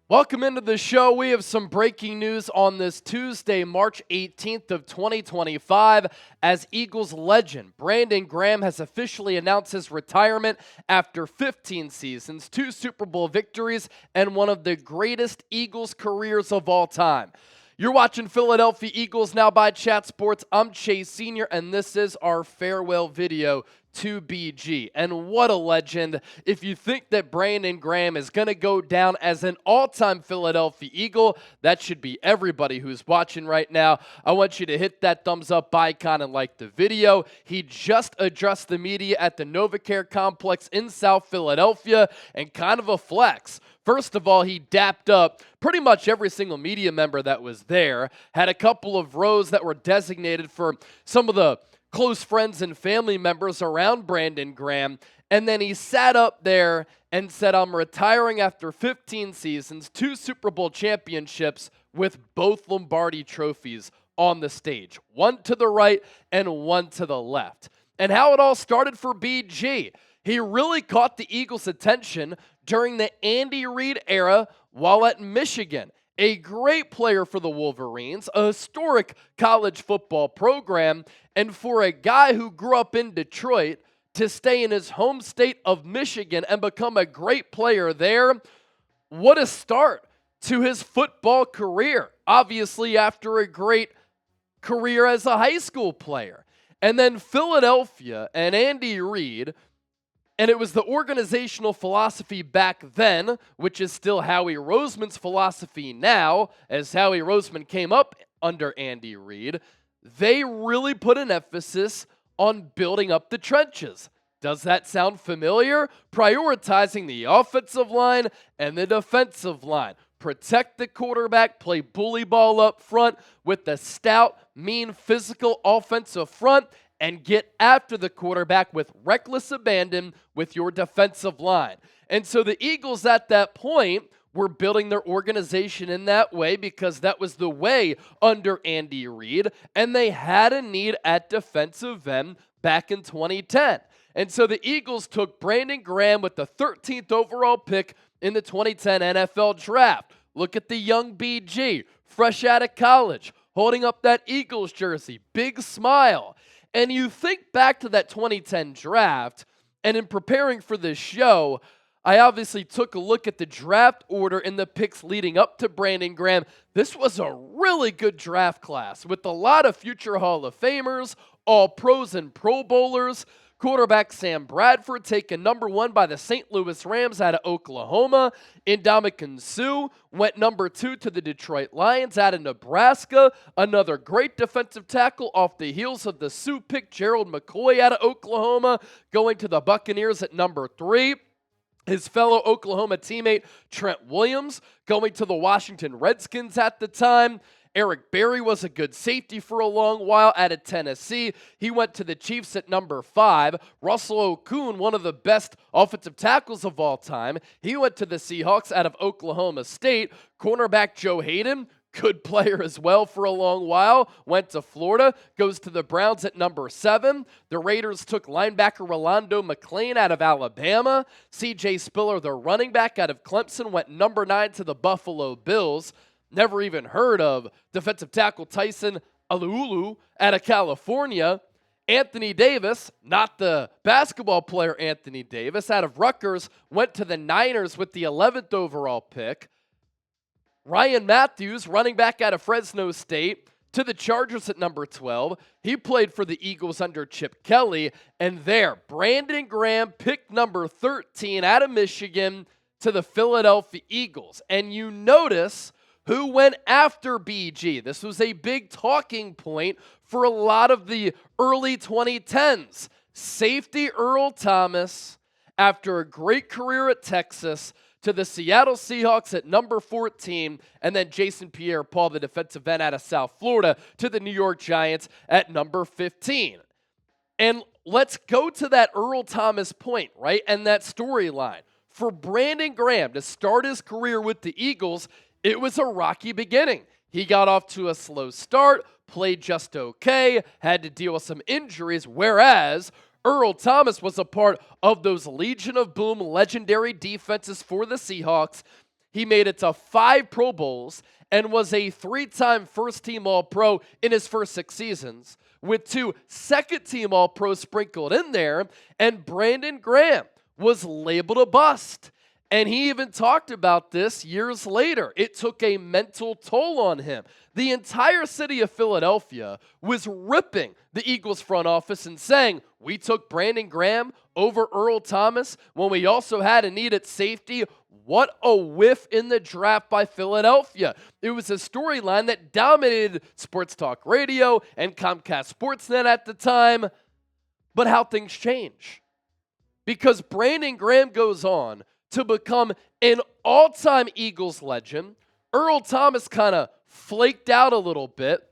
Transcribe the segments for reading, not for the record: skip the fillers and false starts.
Welcome into the show. We have some breaking news on this Tuesday, March 18th of 2025, as Eagles legend Brandon Graham has officially announced his retirement after 15 seasons, 2 Super Bowl victories, and one of the greatest Eagles careers of all time. You're watching Philadelphia Eagles Now by Chat Sports. I'm Chase Sr., and this is our farewell video to BG. And what a legend. If you think that Brandon Graham is going to go down as an all-time Philadelphia Eagle, that should be everybody who's watching right now. I want you to hit that thumbs up icon and like the video. He just addressed the media at the NovaCare Complex in South Philadelphia, and kind of a flex. First of all, he dapped up pretty much every single media member that was there, had a couple of rows that were designated for some of the close friends and family members around Brandon Graham, and then he sat up there and said, "I'm retiring after 15 seasons, 2 Super Bowl championships with both Lombardi trophies on the stage, one to the right and one to the left." And how it all started for BG. He really caught the Eagles' attention during the Andy Reid era while at Michigan. A great player for the Wolverines, a historic college football program, and for a guy who grew up in Detroit to stay in his home state of Michigan and become a great player there, what a start to his football career. Obviously, after a great career as a high school player. And then Philadelphia and Andy Reid. And it was the organizational philosophy back then, which is still Howie Roseman's philosophy now, as Howie Roseman came up under Andy Reid. They really put an emphasis on building up the trenches. Does that sound familiar? Prioritizing the offensive line and the defensive line. Protect the quarterback, play bully ball up front with the stout, mean, physical offensive front, and get after the quarterback with reckless abandon with your defensive line. And so the Eagles at that point were building their organization in that way because that was the way under Andy Reid, and they had a need at defensive end back in 2010. And so the Eagles took Brandon Graham with the 13th overall pick in the 2010 NFL Draft. Look at the young BG, fresh out of college, holding up that Eagles jersey, big smile. And you think back to that 2010 draft, and in preparing for this show, I obviously took a look at the draft order and the picks leading up to Brandon Graham. This was a really good draft class with a lot of future Hall of Famers, all pros and Pro Bowlers. Quarterback Sam Bradford taken number 1 by the St. Louis Rams out of Oklahoma. Ndamukong Suh went number 2 to the Detroit Lions out of Nebraska. Another great defensive tackle off the heels of the Suh pick, Gerald McCoy out of Oklahoma, going to the Buccaneers at number 3. His fellow Oklahoma teammate Trent Williams going to the Washington Redskins at the time. Eric Berry was a good safety for a long while out of Tennessee. He went to the Chiefs at number 5. Russell Okung, one of the best offensive tackles of all time. He went to the Seahawks out of Oklahoma State. Cornerback Joe Hayden, good player as well for a long while, went to Florida, goes to the Browns at number 7. The Raiders took linebacker Rolando McClain out of Alabama. C.J. Spiller, the running back out of Clemson, went number 9 to the Buffalo Bills. Never even heard of defensive tackle Tyson Alualu out of California. Anthony Davis, not the basketball player Anthony Davis, out of Rutgers, went to the Niners with the 11th overall pick. Ryan Matthews, running back out of Fresno State, to the Chargers at number 12. He played for the Eagles under Chip Kelly. And there, Brandon Graham, pick number 13 out of Michigan to the Philadelphia Eagles. And you notice who went after BG. This was a big talking point for a lot of the early 2010s. Safety Earl Thomas, after a great career at Texas, to the Seattle Seahawks at number 14, and then Jason Pierre-Paul, the defensive end out of South Florida, to the New York Giants at number 15. And let's go to that Earl Thomas point, right, and that storyline. For Brandon Graham to start his career with the Eagles, it was a rocky beginning. He got off to a slow start, played just okay, had to deal with some injuries, whereas Earl Thomas was a part of those Legion of Boom legendary defenses for the Seahawks. He made it to 5 Pro Bowls and was a 3-time first-team All-Pro in his first 6 seasons, with 2 second-team All-Pros sprinkled in there, and Brandon Graham was labeled a bust. And he even talked about this years later. It took a mental toll on him. The entire city of Philadelphia was ripping the Eagles front office and saying, we took Brandon Graham over Earl Thomas when we also had a need at safety. What a whiff in the draft by Philadelphia. It was a storyline that dominated sports talk radio and Comcast Sportsnet at the time. But how things change. Because Brandon Graham goes on to become an all-time Eagles legend. Earl Thomas kind of flaked out a little bit.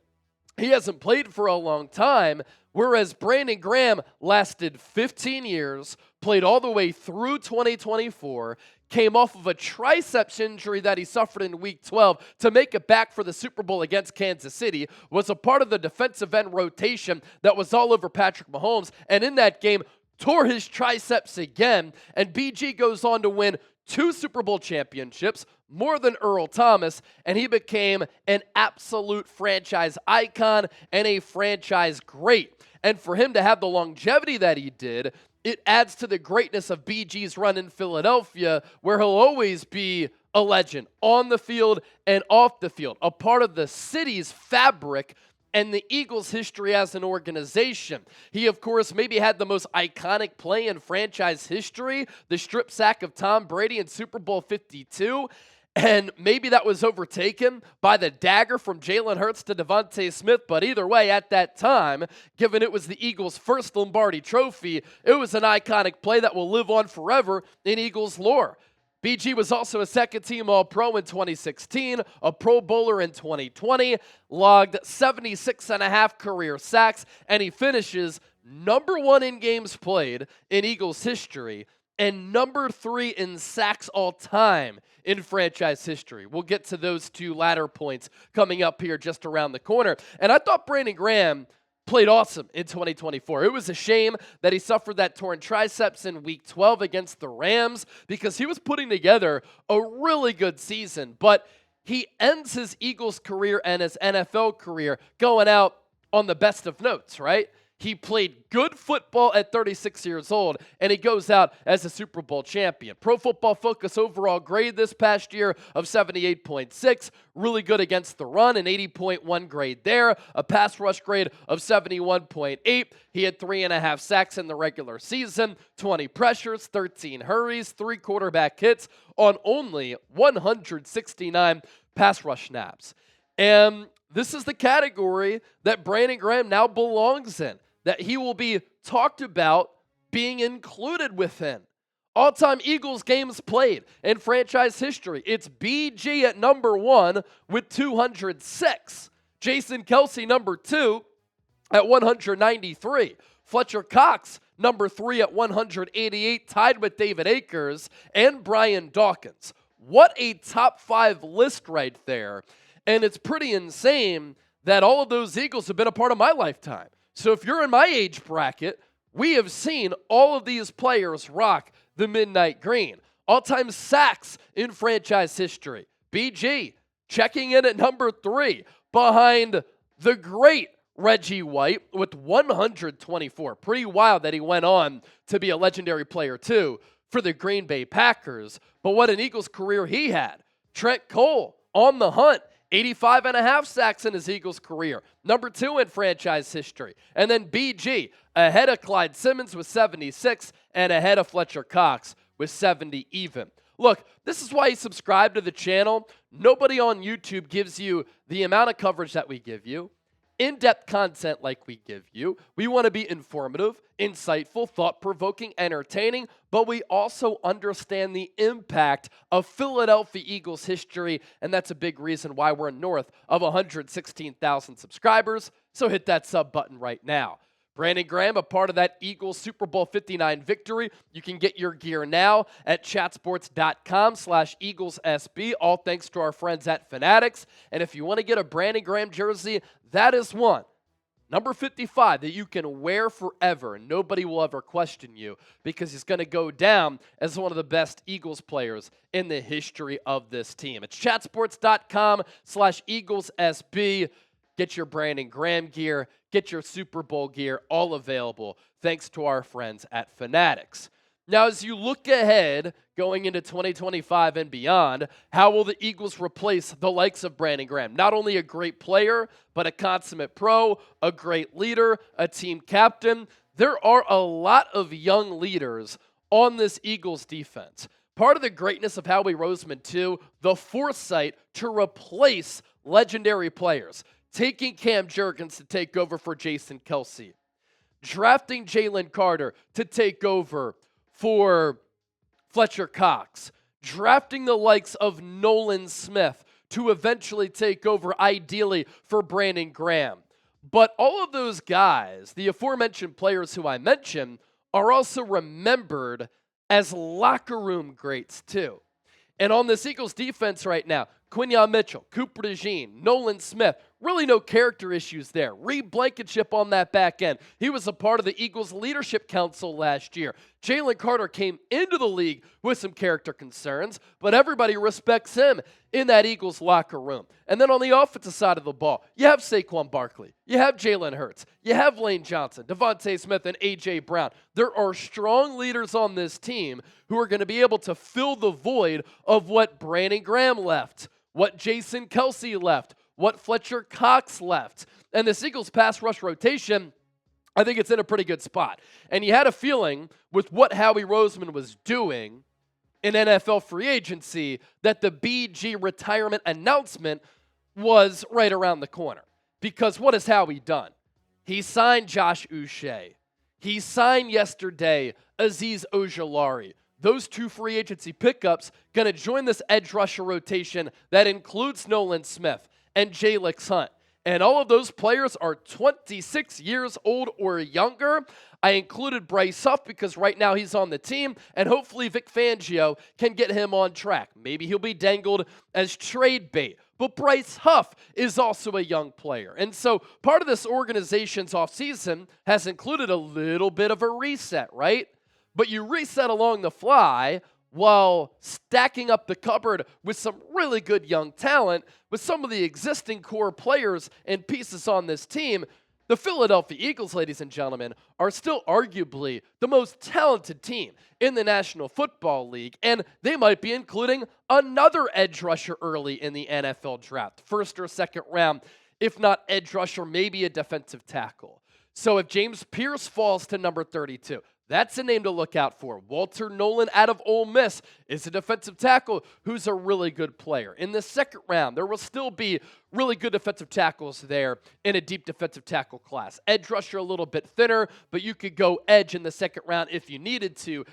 He hasn't played for a long time, whereas Brandon Graham lasted 15 years, played all the way through 2024, came off of a triceps injury that he suffered in Week 12 to make it back for the Super Bowl against Kansas City, was a part of the defensive end rotation that was all over Patrick Mahomes, and in that game, tore his triceps again, and BG goes on to win 2 Super Bowl championships, more than Earl Thomas, and he became an absolute franchise icon and a franchise great. And for him to have the longevity that he did, it adds to the greatness of BG's run in Philadelphia, where he'll always be a legend on the field and off the field, a part of the city's fabric and the Eagles' history as an organization. He, of course, maybe had the most iconic play in franchise history, the strip sack of Tom Brady in Super Bowl 52, and maybe that was overtaken by the dagger from Jalen Hurts to Devontae Smith, but either way, at that time, given it was the Eagles' first Lombardi trophy, it was an iconic play that will live on forever in Eagles lore. BG was also a second-team All-Pro in 2016, a Pro Bowler in 2020, logged 76.5 career sacks, and he finishes number 1 in games played in Eagles history and number 3 in sacks all time in franchise history. We'll get to those 2 latter points coming up here just around the corner. And I thought Brandon Graham played awesome in 2024. It was a shame that he suffered that torn triceps in Week 12 against the Rams because he was putting together a really good season. But he ends his Eagles career and his NFL career going out on the best of notes, right? He played good football at 36 years old, and he goes out as a Super Bowl champion. Pro Football Focus overall grade this past year of 78.6. Really good against the run, an 80.1 grade there. A pass rush grade of 71.8. He had 3.5 sacks in the regular season, 20 pressures, 13 hurries, 3 quarterback hits on only 169 pass rush snaps. And this is the category that Brandon Graham now belongs in, that he will be talked about being included within. All-time Eagles games played in franchise history. It's BG at number 1 with 206. Jason Kelce, number 2 at 193. Fletcher Cox, number 3 at 188, tied with David Akers and Brian Dawkins. What a top 5 list right there. And it's pretty insane that all of those Eagles have been a part of my lifetime. So if you're in my age bracket, we have seen all of these players rock the midnight green. All-time sacks in franchise history. BG checking in at number 3 behind the great Reggie White with 124. Pretty wild that he went on to be a legendary player too for the Green Bay Packers. But what an Eagles career he had. Trent Cole on the hunt. 85.5 sacks in his Eagles career. Number 2 in franchise history. And then BG ahead of Clyde Simmons with 76 and ahead of Fletcher Cox with 70 even. Look, this is why you subscribe to the channel. Nobody on YouTube gives you the amount of coverage that we give you. In-depth content like we give you. We want to be informative, insightful, thought-provoking, entertaining, but we also understand the impact of Philadelphia Eagles history, and that's a big reason why we're north of 116,000 subscribers, so hit that sub button right now. Brandon Graham, a part of that Eagles Super Bowl 59 victory. You can get your gear now at chatsports.com/EaglesSB, all thanks to our friends at Fanatics. And if you want to get a Brandon Graham jersey, that is one Number 55 that you can wear forever and nobody will ever question you because he's going to go down as one of the best Eagles players in the history of this team. It's chatsports.com/EaglesSB. Get your Brandon Graham gear, get your Super Bowl gear, all available thanks to our friends at Fanatics. Now, as you look ahead going into 2025 and beyond, how will the Eagles replace the likes of Brandon Graham? Not only a great player, but a consummate pro, a great leader, a team captain. There are a lot of young leaders on this Eagles defense. Part of the greatness of Howie Roseman, too, the foresight to replace legendary players. Taking Cam Jurgens to take over for Jason Kelce. Drafting Jalen Carter to take over for Fletcher Cox, drafting the likes of Nolan Smith to eventually take over, ideally, for Brandon Graham. But all of those guys, the aforementioned players who I mentioned, are also remembered as locker room greats, too. And on this Eagles defense right now, Quinyon Mitchell, Cooper DeJean, Nolan Smith, really no character issues there. Reed Blankenship on that back end. He was a part of the Eagles Leadership Council last year. Jalen Carter came into the league with some character concerns, but everybody respects him in that Eagles locker room. And then on the offensive side of the ball, you have Saquon Barkley, you have Jalen Hurts, you have Lane Johnson, Devontae Smith, and A.J. Brown. There are strong leaders on this team who are going to be able to fill the void of what Brandon Graham left, what Jason Kelce left, what Fletcher Cox left. And this Eagles pass rush rotation, I think it's in a pretty good spot. And you had a feeling with what Howie Roseman was doing in NFL free agency that the BG retirement announcement was right around the corner. Because what has Howie done? He signed Josh Uche. He signed yesterday Azeez Ojulari. Those two free agency pickups going to join this edge rusher rotation that includes Nolan Smith and Jalix Hunt. And all of those players are 26 years old or younger. I included Bryce Huff because right now he's on the team, and hopefully Vic Fangio can get him on track. Maybe he'll be dangled as trade bait. But Bryce Huff is also a young player. And so part of this organization's offseason has included a little bit of a reset, right? But you reset along the fly while stacking up the cupboard with some really good young talent, with some of the existing core players and pieces on this team. The Philadelphia Eagles, ladies and gentlemen, are still arguably the most talented team in the National Football League, and they might be including another edge rusher early in the NFL draft, first or second round, if not edge rusher, maybe a defensive tackle. So if James Pierce falls to number 32, that's a name to look out for. Walter Nolan out of Ole Miss is a defensive tackle who's a really good player. In the second round, there will still be really good defensive tackles there in a deep defensive tackle class. Edge rusher a little bit thinner, but you could go edge in the second round if you needed to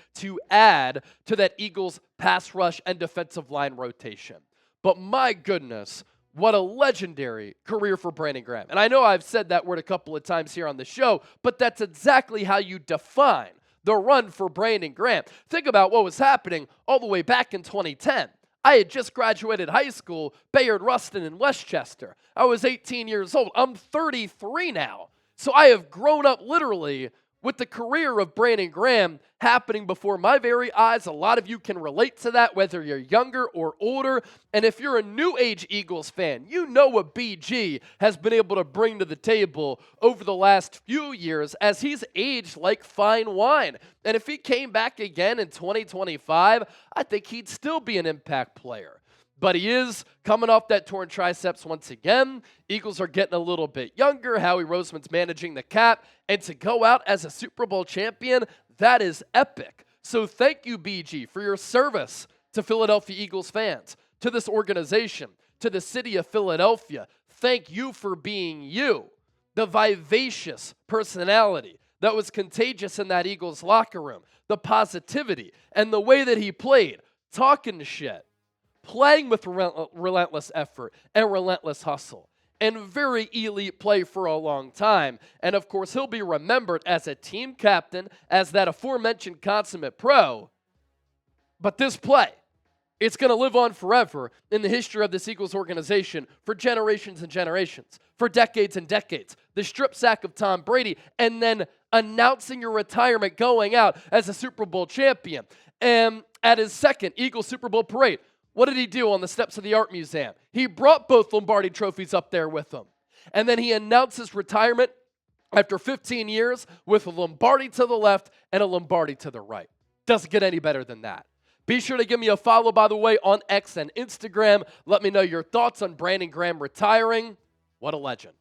add to that Eagles pass rush and defensive line rotation. But my goodness, what a legendary career for Brandon Graham. And I know I've said that word a couple of times here on the show, but that's exactly how you define the run for Brandon Graham. Think about what was happening all the way back in 2010. I had just graduated high school, Bayard Rustin in Westchester. I was 18 years old. I'm 33 now. So I have grown up literally with the career of Brandon Graham happening before my very eyes. A lot of you can relate to that, whether you're younger or older. And if you're a new age Eagles fan, you know what BG has been able to bring to the table over the last few years as he's aged like fine wine. And if he came back again in 2025, I think he'd still be an impact player. But he is coming off that torn triceps once again. Eagles are getting a little bit younger. Howie Roseman's managing the cap. And to go out as a Super Bowl champion, that is epic. So thank you, BG, for your service to Philadelphia Eagles fans, to this organization, to the city of Philadelphia. Thank you for being you, the vivacious personality that was contagious in that Eagles locker room, the positivity, and the way that he played, talking shit, playing with relentless effort and relentless hustle, and very elite play for a long time. And of course, he'll be remembered as a team captain, as that aforementioned consummate pro. But this play It's going to live on forever in the history of this Eagles organization for generations and generations, for decades and decades. The strip sack of Tom Brady and then announcing your retirement going out as a Super Bowl champion. And at his second Eagles Super Bowl parade, what did he do on the steps of the Art Museum? He brought both Lombardi trophies up there with him. And then he announced his retirement after 15 years with a Lombardi to the left and a Lombardi to the right. Doesn't get any better than that. Be sure to give me a follow, by the way, on X and Instagram. Let me know your thoughts on Brandon Graham retiring. What a legend.